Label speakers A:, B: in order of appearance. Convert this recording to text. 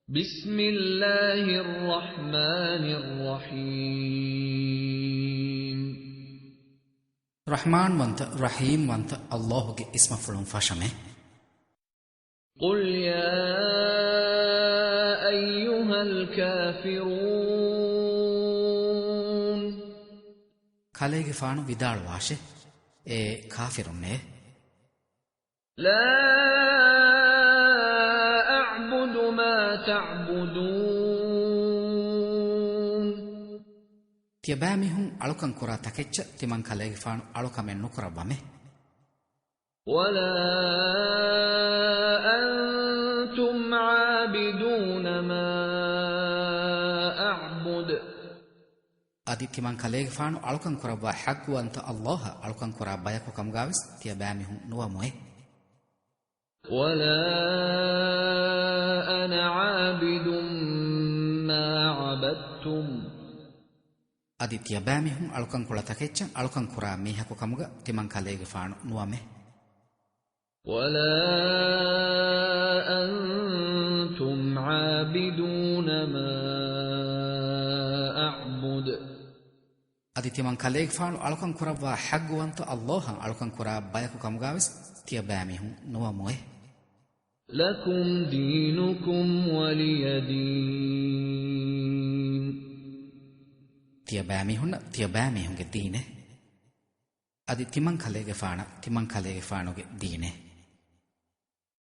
A: بسم الله الرحمن الرحيم
B: رحمان وانت رحيم وانت الله کے اسم فلون فاشمه.
A: قل يا أيها الكافرون
B: کالیگے فانو وداڑ واشه اے کافرون نے
A: لا أعبد ما تعبدون
B: تیبامی ہوں علکن کرا تکچ تیمن کالیگے فانو علکا میں نکرا بمه
A: ولا أنتم عابدون ما أعبد
B: ادی تیمن کالیگے فانو علکن کرا با حق وانت الله علکن کرا بایکو کم گاوس تیبامی ہوں نو موے
A: ولا أنا عابد ما عبدتم
B: ادی تیبامی ہوں علکن کرا تکچ علکن کرا میہکو کمگا تیمن کالیگے فانو نو مه
A: ولا أنتم عابدون ما أعبد
B: ادی تیمن کالیگے فانو علکن کرا با حق وانت الله علکن کرا بایکو کم گاوس تیبامی ہوں نو موے
A: لكم دينكم ولي دين
B: تیبامی ہوں گے دینے ادی تیمن کالیگے فانو گے دینے